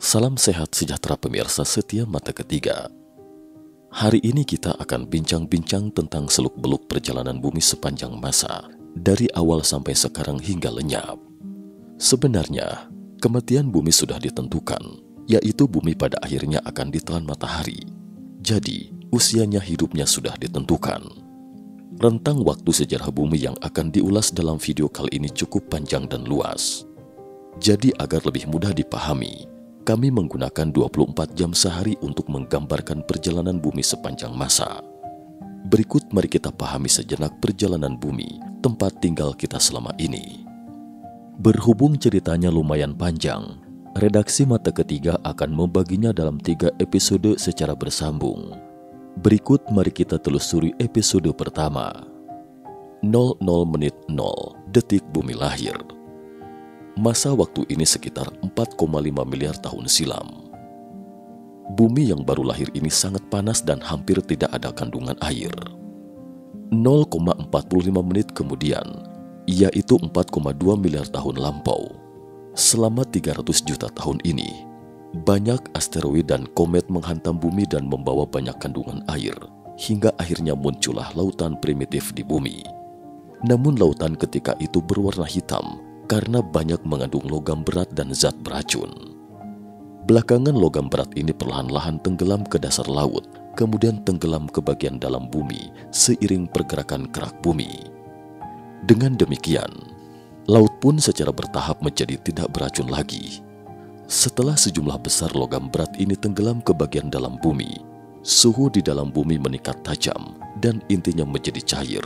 Salam sehat sejahtera pemirsa setia Mata Ketiga. Hari ini kita akan bincang-bincang tentang seluk-beluk perjalanan bumi sepanjang masa, dari awal sampai sekarang hingga lenyap. Sebenarnya, kematian bumi sudah ditentukan, yaitu bumi pada akhirnya akan ditelan matahari. Jadi, usianya hidupnya sudah ditentukan. Rentang waktu sejarah bumi yang akan diulas dalam video kali ini cukup panjang dan luas. Jadi agar lebih mudah dipahami, kami menggunakan 24 jam sehari untuk menggambarkan perjalanan bumi sepanjang masa. Berikut mari kita pahami sejenak perjalanan bumi, tempat tinggal kita selama ini. Berhubung ceritanya lumayan panjang, redaksi Mata Ketiga akan membaginya dalam 3 episode secara bersambung. Berikut mari kita telusuri episode pertama. 00 menit 0 detik bumi lahir. Masa waktu ini sekitar 4,5 miliar tahun silam. Bumi yang baru lahir ini sangat panas dan hampir tidak ada kandungan air. 0,45 menit kemudian, yaitu 4,2 miliar tahun lampau. Selama 300 juta tahun ini, banyak asteroid dan komet menghantam bumi dan membawa banyak kandungan air, hingga akhirnya muncullah lautan primitif di bumi. Namun lautan ketika itu berwarna hitam, karena banyak mengandung logam berat dan zat beracun. Belakangan logam berat ini perlahan-lahan tenggelam ke dasar laut, kemudian tenggelam ke bagian dalam bumi seiring pergerakan kerak bumi. Dengan demikian, laut pun secara bertahap menjadi tidak beracun lagi. Setelah sejumlah besar logam berat ini tenggelam ke bagian dalam bumi, suhu di dalam bumi meningkat tajam dan intinya menjadi cair.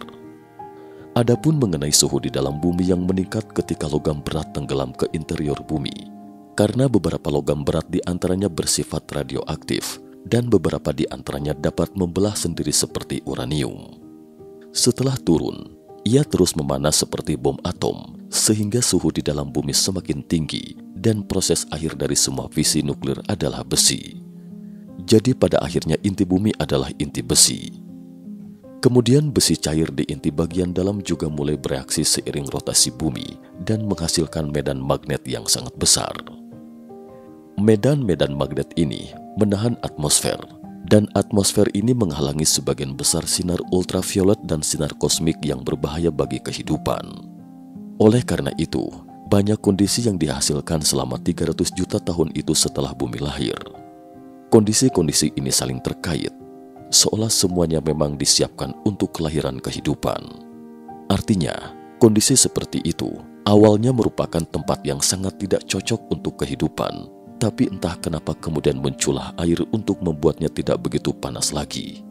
Adapun mengenai suhu di dalam bumi yang meningkat ketika logam berat tenggelam ke interior bumi, karena beberapa logam berat di antaranya bersifat radioaktif dan beberapa di antaranya dapat membelah sendiri seperti uranium. Setelah turun, ia terus memanas seperti bom atom sehingga suhu di dalam bumi semakin tinggi dan proses akhir dari semua fisi nuklir adalah besi. Jadi pada akhirnya inti bumi adalah inti besi. Kemudian besi cair di inti bagian dalam juga mulai bereaksi seiring rotasi bumi dan menghasilkan medan magnet yang sangat besar. Medan-medan magnet ini menahan atmosfer, dan atmosfer ini menghalangi sebagian besar sinar ultraviolet dan sinar kosmik yang berbahaya bagi kehidupan. Oleh karena itu, banyak kondisi yang dihasilkan selama 300 juta tahun itu setelah bumi lahir. Kondisi-kondisi ini saling terkait, seolah semuanya memang disiapkan untuk kelahiran kehidupan. Artinya, kondisi seperti itu awalnya merupakan tempat yang sangat tidak cocok untuk kehidupan, tapi entah kenapa kemudian muncullah air untuk membuatnya tidak begitu panas lagi.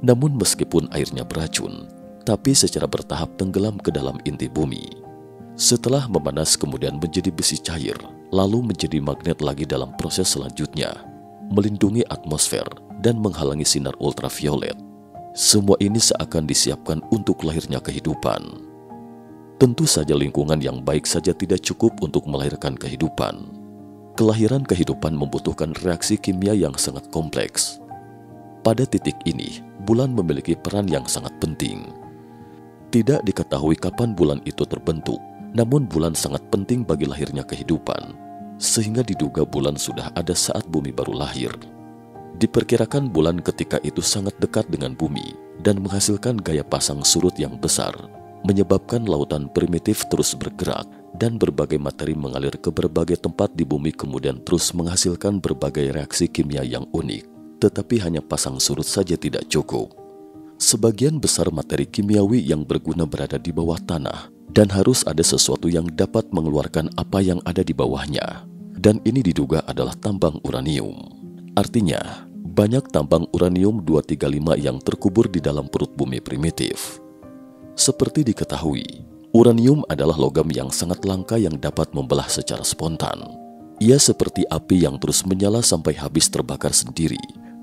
Namun meskipun airnya beracun, tapi secara bertahap tenggelam ke dalam inti bumi. Setelah memanas kemudian menjadi besi cair, lalu menjadi magnet lagi dalam proses selanjutnya, melindungi atmosfer dan menghalangi sinar ultraviolet. Semua ini seakan disiapkan untuk lahirnya kehidupan. Tentu saja lingkungan yang baik saja tidak cukup untuk melahirkan kehidupan. Kelahiran kehidupan membutuhkan reaksi kimia yang sangat kompleks. Pada titik ini, bulan memiliki peran yang sangat penting. Tidak diketahui kapan bulan itu terbentuk, namun bulan sangat penting bagi lahirnya kehidupan, sehingga diduga bulan sudah ada saat bumi baru lahir. Diperkirakan bulan ketika itu sangat dekat dengan bumi dan menghasilkan gaya pasang surut yang besar, menyebabkan lautan primitif terus bergerak dan berbagai materi mengalir ke berbagai tempat di bumi kemudian terus menghasilkan berbagai reaksi kimia yang unik. Tetapi hanya pasang surut saja tidak cukup. Sebagian besar materi kimiawi yang berguna berada di bawah tanah dan harus ada sesuatu yang dapat mengeluarkan apa yang ada di bawahnya. Dan ini diduga adalah tambang uranium. Artinya, banyak tambang uranium-235 yang terkubur di dalam perut bumi primitif. Seperti diketahui, uranium adalah logam yang sangat langka yang dapat membelah secara spontan. Ia seperti api yang terus menyala sampai habis terbakar sendiri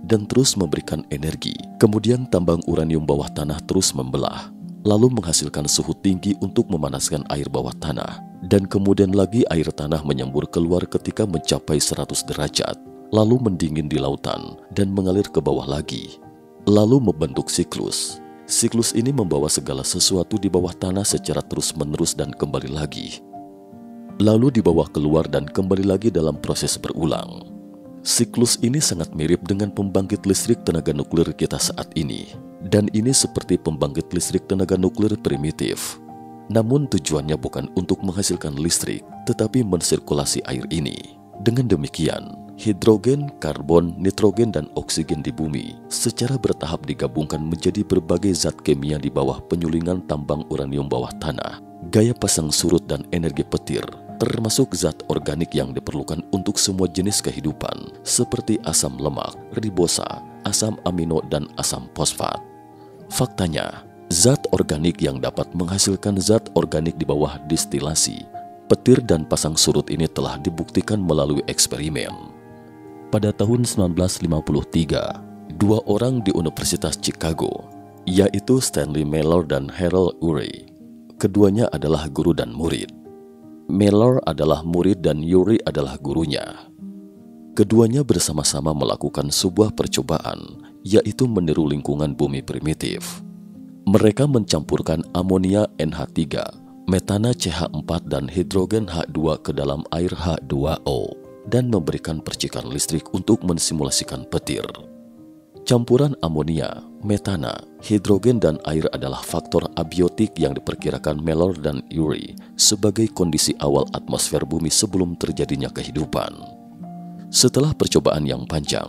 dan terus memberikan energi. Kemudian tambang uranium bawah tanah terus membelah, lalu menghasilkan suhu tinggi untuk memanaskan air bawah tanah. Dan kemudian lagi air tanah menyembur keluar ketika mencapai 100 derajat. Lalu mendingin di lautan dan mengalir ke bawah lagi, lalu membentuk siklus. Siklus ini membawa segala sesuatu di bawah tanah secara terus-menerus dan kembali lagi. Lalu dibawa keluar dan kembali lagi dalam proses berulang. Siklus ini sangat mirip dengan pembangkit listrik tenaga nuklir kita saat ini, dan ini seperti pembangkit listrik tenaga nuklir primitif. Namun tujuannya bukan untuk menghasilkan listrik, tetapi mensirkulasi air ini. Dengan demikian, hidrogen, karbon, nitrogen, dan oksigen di bumi secara bertahap digabungkan menjadi berbagai zat kimia di bawah penyulingan tambang uranium bawah tanah, gaya pasang surut, dan energi petir, termasuk zat organik yang diperlukan untuk semua jenis kehidupan, seperti asam lemak, ribosa, asam amino, dan asam fosfat. Faktanya, zat organik yang dapat menghasilkan zat organik di bawah distilasi, petir, dan pasang surut ini telah dibuktikan melalui eksperimen. Pada tahun 1953, dua orang di Universitas Chicago, yaitu Stanley Miller dan Harold Urey, keduanya adalah guru dan murid. Miller adalah murid dan Urey adalah gurunya. Keduanya bersama-sama melakukan sebuah percobaan, yaitu meniru lingkungan bumi primitif. Mereka mencampurkan amonia NH3, metana CH4, dan hidrogen H2 ke dalam air H2O dan memberikan percikan listrik untuk mensimulasikan petir. Campuran amonia, metana, hidrogen, dan air adalah faktor abiotik yang diperkirakan Miller dan Urey sebagai kondisi awal atmosfer bumi sebelum terjadinya kehidupan. Setelah percobaan yang panjang,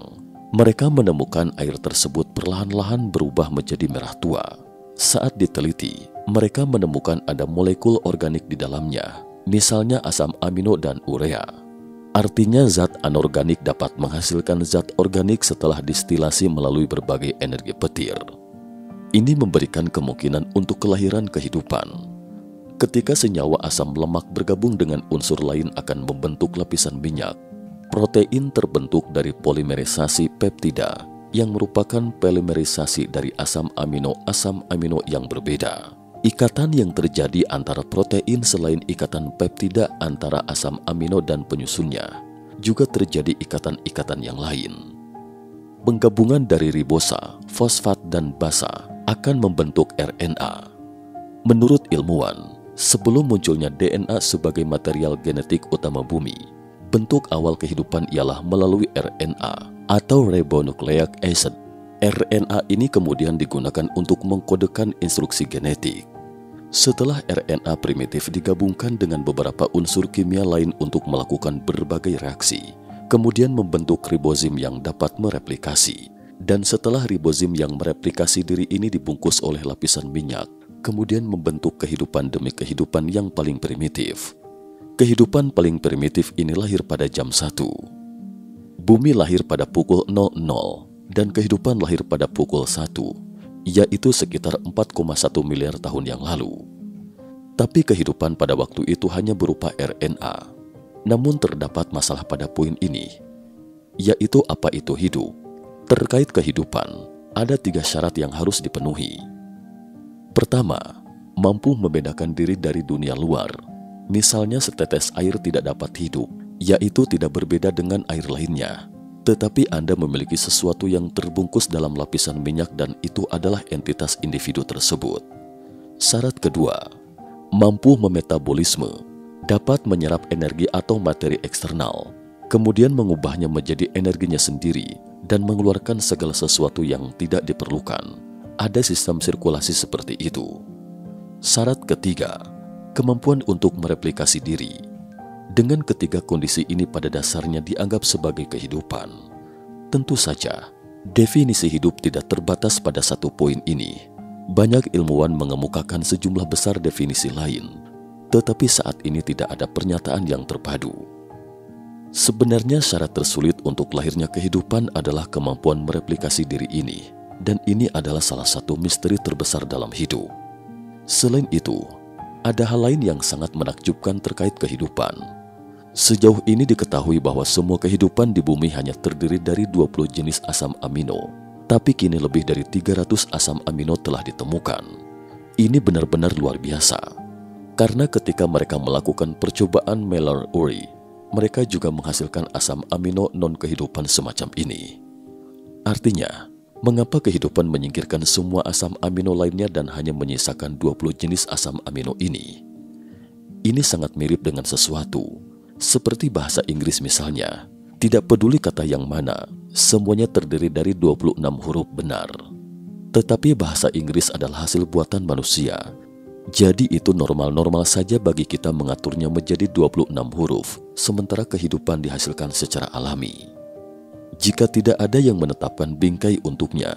mereka menemukan air tersebut perlahan-lahan berubah menjadi merah tua. Saat diteliti, mereka menemukan ada molekul organik di dalamnya, misalnya asam amino dan urea. Artinya zat anorganik dapat menghasilkan zat organik setelah distilasi melalui berbagai energi petir. Ini memberikan kemungkinan untuk kelahiran kehidupan. Ketika senyawa asam lemak bergabung dengan unsur lain akan membentuk lapisan minyak, protein terbentuk dari polimerisasi peptida yang merupakan polimerisasi dari asam amino yang berbeda. Ikatan yang terjadi antara protein selain ikatan peptida antara asam amino dan penyusunnya, juga terjadi ikatan-ikatan yang lain. Penggabungan dari ribosa, fosfat, dan basa akan membentuk RNA. Menurut ilmuwan, sebelum munculnya DNA sebagai material genetik utama bumi, bentuk awal kehidupan ialah melalui RNA atau ribonucleic acid. RNA ini kemudian digunakan untuk mengkodekan instruksi genetik. Setelah RNA primitif digabungkan dengan beberapa unsur kimia lain untuk melakukan berbagai reaksi, kemudian membentuk ribozim yang dapat mereplikasi. Dan setelah ribozim yang mereplikasi diri ini dibungkus oleh lapisan minyak, kemudian membentuk kehidupan demi kehidupan yang paling primitif. Kehidupan paling primitif ini lahir pada jam 1. Bumi lahir pada pukul 00 dan kehidupan lahir pada pukul 1. Yaitu sekitar 4,1 miliar tahun yang lalu. Tapi kehidupan pada waktu itu hanya berupa RNA. Namun terdapat masalah pada poin ini, yaitu apa itu hidup. Terkait kehidupan, ada 3 syarat yang harus dipenuhi. Pertama, mampu membedakan diri dari dunia luar. Misalnya setetes air tidak dapat hidup, yaitu tidak berbeda dengan air lainnya. Tetapi Anda memiliki sesuatu yang terbungkus dalam lapisan minyak dan itu adalah entitas individu tersebut. Syarat kedua, mampu memetabolisme, dapat menyerap energi atau materi eksternal, kemudian mengubahnya menjadi energinya sendiri dan mengeluarkan segala sesuatu yang tidak diperlukan. Ada sistem sirkulasi seperti itu. Syarat ketiga, kemampuan untuk mereplikasi diri. Dengan ketiga kondisi ini pada dasarnya dianggap sebagai kehidupan. Tentu saja, definisi hidup tidak terbatas pada satu poin ini. Banyak ilmuwan mengemukakan sejumlah besar definisi lain, tetapi saat ini tidak ada pernyataan yang terpadu. Sebenarnya syarat tersulit untuk lahirnya kehidupan adalah kemampuan mereplikasi diri ini, dan ini adalah salah satu misteri terbesar dalam hidup. Selain itu, ada hal lain yang sangat menakjubkan terkait kehidupan. Sejauh ini diketahui bahwa semua kehidupan di bumi hanya terdiri dari 20 jenis asam amino, tapi kini lebih dari 300 asam amino telah ditemukan. Ini benar-benar luar biasa, karena ketika mereka melakukan percobaan Miller-Urey, mereka juga menghasilkan asam amino non-kehidupan semacam ini. Artinya, mengapa kehidupan menyingkirkan semua asam amino lainnya dan hanya menyisakan 20 jenis asam amino ini? Ini sangat mirip dengan sesuatu seperti bahasa Inggris misalnya, Tidak peduli kata yang mana, semuanya terdiri dari 26 huruf benar. Tetapi bahasa Inggris adalah hasil buatan manusia. Jadi itu normal-normal saja bagi kita mengaturnya menjadi 26 huruf, sementara kehidupan dihasilkan secara alami. Jika tidak ada yang menetapkan bingkai untuknya,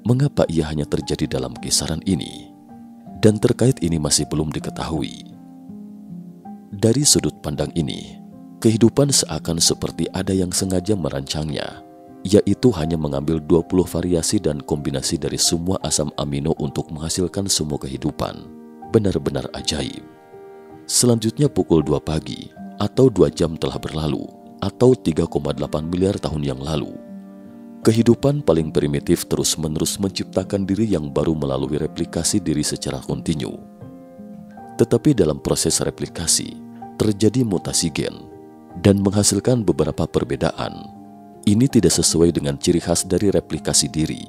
mengapa ia hanya terjadi dalam kisaran ini? Dan terkait ini masih belum diketahui. Dari sudut pandang ini, kehidupan seakan seperti ada yang sengaja merancangnya, yaitu hanya mengambil 20 variasi dan kombinasi dari semua asam amino untuk menghasilkan semua kehidupan. Benar-benar ajaib. Selanjutnya pukul 2 pagi, atau 2 jam telah berlalu, atau 3,8 miliar tahun yang lalu. Kehidupan paling primitif terus-menerus menciptakan diri yang baru melalui replikasi diri secara kontinu. Tetapi dalam proses replikasi, terjadi mutasi gen, dan menghasilkan beberapa perbedaan. Ini tidak sesuai dengan ciri khas dari replikasi diri.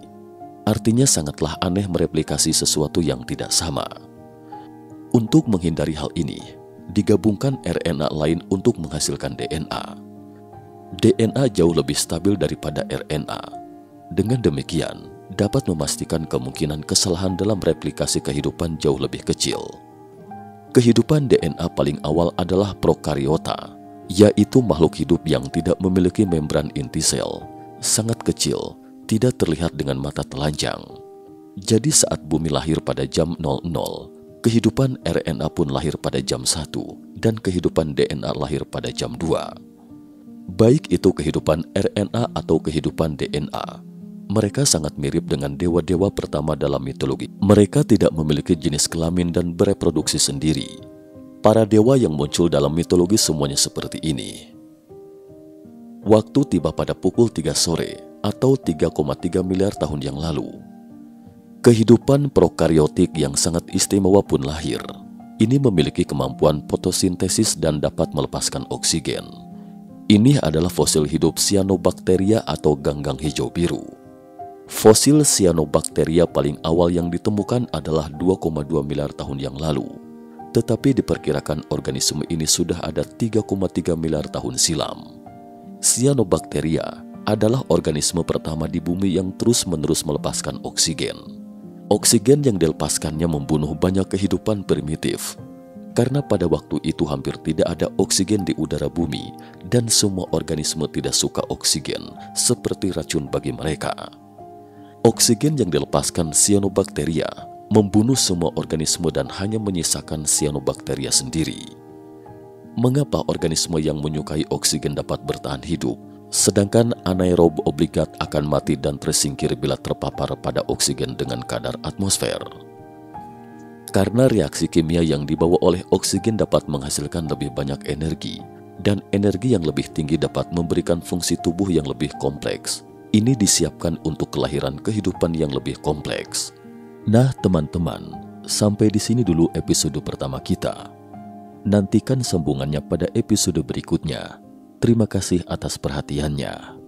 Artinya sangatlah aneh mereplikasi sesuatu yang tidak sama. Untuk menghindari hal ini, digabungkan RNA lain untuk menghasilkan DNA. DNA jauh lebih stabil daripada RNA. Dengan demikian, dapat memastikan kemungkinan kesalahan dalam replikasi kehidupan jauh lebih kecil. Kehidupan DNA paling awal adalah prokariota, yaitu makhluk hidup yang tidak memiliki membran inti sel, sangat kecil, tidak terlihat dengan mata telanjang. Jadi saat bumi lahir pada jam 00, kehidupan RNA pun lahir pada jam 1, dan kehidupan DNA lahir pada jam 2. Baik itu kehidupan RNA atau kehidupan DNA, mereka sangat mirip dengan dewa-dewa pertama dalam mitologi. Mereka tidak memiliki jenis kelamin dan bereproduksi sendiri. Para dewa yang muncul dalam mitologi semuanya seperti ini. Waktu tiba pada pukul 3 sore atau 3,3 miliar tahun yang lalu. Kehidupan prokariotik yang sangat istimewa pun lahir. Ini memiliki kemampuan fotosintesis dan dapat melepaskan oksigen. Ini adalah fosil hidup Cyanobacteria atau ganggang hijau biru. Fosil Cyanobacteria paling awal yang ditemukan adalah 2,2 miliar tahun yang lalu. Tetapi diperkirakan organisme ini sudah ada 3,3 miliar tahun silam. Cyanobacteria adalah organisme pertama di bumi yang terus-menerus melepaskan oksigen. Oksigen yang dilepaskannya membunuh banyak kehidupan primitif. Karena pada waktu itu hampir tidak ada oksigen di udara bumi dan semua organisme tidak suka oksigen seperti racun bagi mereka. Oksigen yang dilepaskan Cyanobacteria membunuh semua organisme dan hanya menyisakan Cyanobacteria sendiri. Mengapa organisme yang menyukai oksigen dapat bertahan hidup, sedangkan anaerob obligat akan mati dan tersingkir bila terpapar pada oksigen dengan kadar atmosfer? Karena reaksi kimia yang dibawa oleh oksigen dapat menghasilkan lebih banyak energi, dan energi yang lebih tinggi dapat memberikan fungsi tubuh yang lebih kompleks. Ini disiapkan untuk kelahiran kehidupan yang lebih kompleks. Nah teman-teman, sampai di sini dulu episode pertama kita. Nantikan sambungannya pada episode berikutnya. Terima kasih atas perhatiannya.